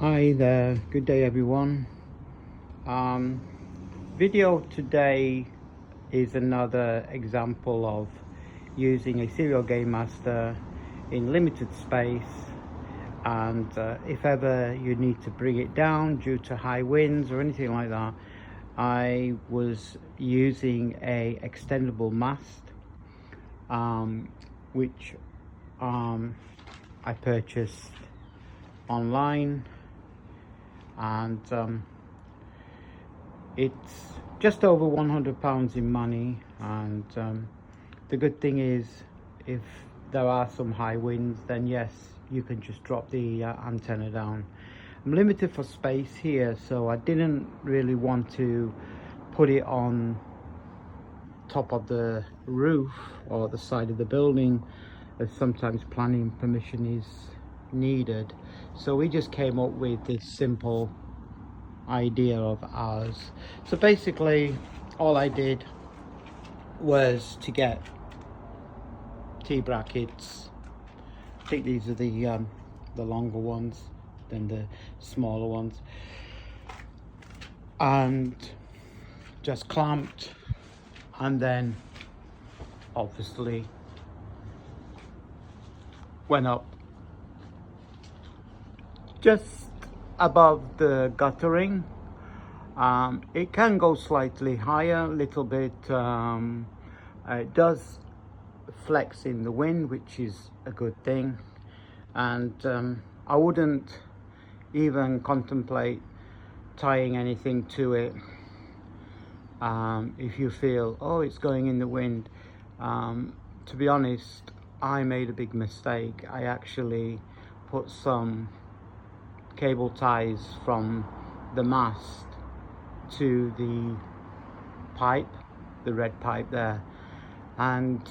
Hi there, good day everyone. um, Video today is another example of using a Sirio Gainmaster in limited space, and if ever you need to bring it down due to high winds or anything like that, I was using a extendable mast, which I purchased online, and it's just over £100 in money. And the good thing is, if there are some high winds, then yes, you can just drop the antenna down. I'm limited for space here, so I didn't really want to put it on top of the roof or the side of the building, as sometimes planning permission is needed. So we just came up with this simple idea of ours. So basically all I did was to get T-brackets. I think these are the longer ones than the smaller ones, and just clamped, and then obviously went up just above the guttering. It can go slightly higher, a little bit. It does flex in the wind, which is a good thing, and I wouldn't even contemplate tying anything to it. If you feel, oh, it's going in the wind, to be honest, I made a big mistake. I actually put some cable ties from the mast to the pipe, the red pipe there, and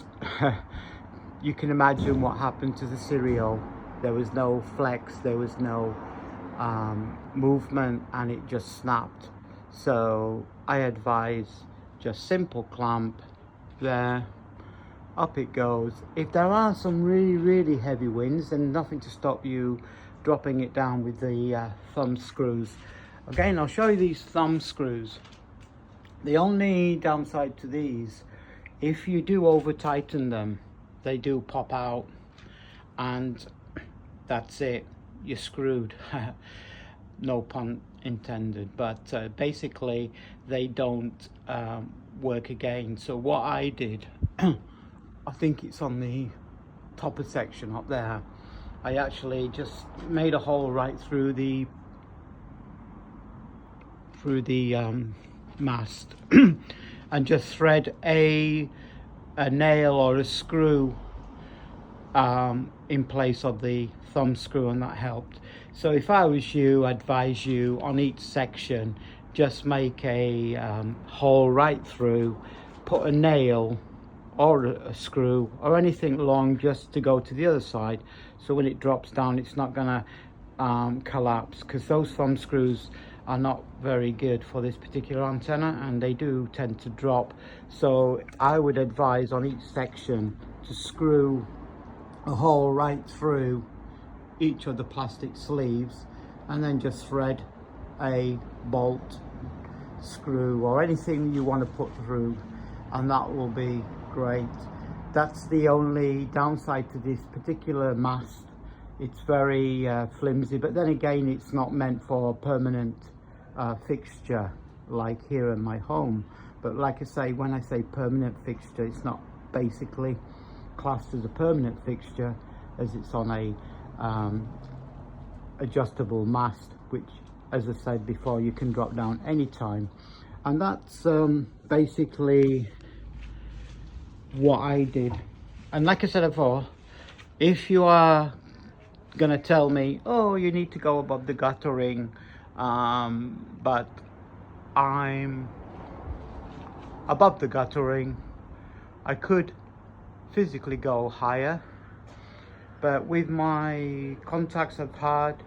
you can imagine what happened to the Sirio. There was no flex, there was no movement, and it just snapped. So I advise just simple clamp there, up it goes. If there are some really heavy winds, then nothing to stop you dropping it down with the thumb screws. Again, I'll show you these thumb screws. The only downside to these, if you do over tighten them, they do pop out, and that's it, you're screwed. No pun intended, but basically they don't work again. So what I did, I think it's on the topper section up there, I actually just made a hole right through the mast and just thread a nail or a screw in place of the thumb screw, and that helped. So if I was you, I'd advise you on each section, just make a hole right through, put a nail or a screw or anything long just to go to the other side, so when it drops down it's not gonna collapse, because those thumb screws are not very good for this particular antenna and they do tend to drop. So I would advise on each section to screw a hole right through each of the plastic sleeves, and then just thread a bolt, screw or anything you want to put through, and that will be great. That's the only downside to this particular mast. It's very flimsy, but then again, it's not meant for a permanent fixture like here in my home. But like I say, when I say permanent fixture, it's not basically classed as a permanent fixture, as it's on a adjustable mast, which, as I said before, you can drop down anytime. And that's basically what I did. And like I said before, if you are gonna tell me, oh, you need to go above the guttering, but I'm above the guttering, I could physically go higher, but with my contacts I've had,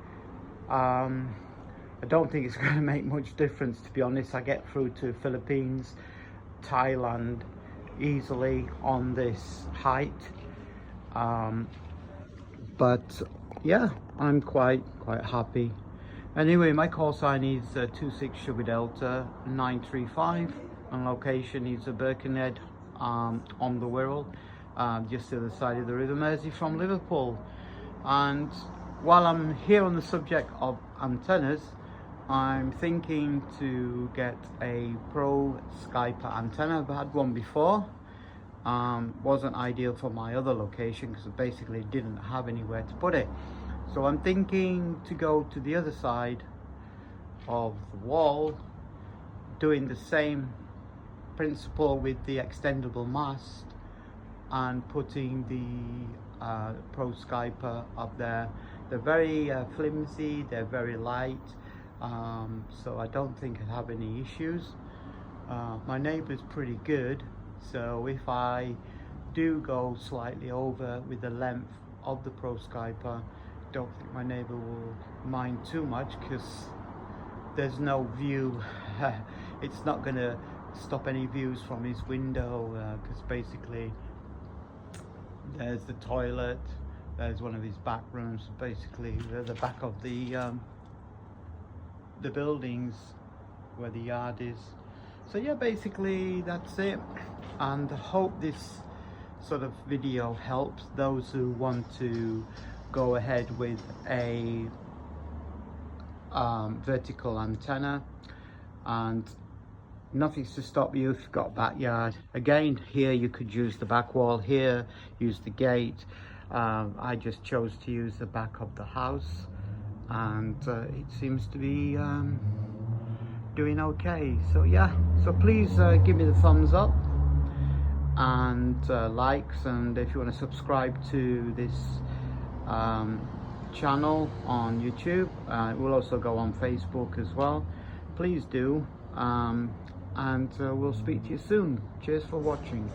I don't think it's going to make much difference, to be honest. I get through to Philippines, Thailand easily on this height, but yeah, I'm quite happy. Anyway, my call sign is 26 Sugar Delta 935, and location is Birkenhead on the Wirral, just to the side of the River Mersey from Liverpool. And while I'm here on the subject of antennas, I'm thinking to get a Pro Skyper antenna. I've had one before. Wasn't ideal for my other location because I basically didn't have anywhere to put it. So I'm thinking to go to the other side of the wall, doing the same principle with the extendable mast and putting the Pro Skyper up there. They're very flimsy, they're very light, so I don't think I'd have any issues. My neighbour's pretty good, so if I do go slightly over with the length of the Pro Skyper, don't think my neighbour will mind too much, because there's no view. It's not going to stop any views from his window, because basically there's the toilet, there's one of his back rooms, basically the back of the buildings where the yard is. So yeah, basically that's it, and I hope this sort of video helps those who want to go ahead with a vertical antenna. And nothing's to stop you if you've got a backyard. Again, here you could use the back wall, here use the gate. I just chose to use the back of the house, and it seems to be doing okay. So yeah, so please give me the thumbs up and likes, and if you want to subscribe to this channel on YouTube, it will also go on Facebook as well. Please do, and we'll speak to you soon. Cheers for watching.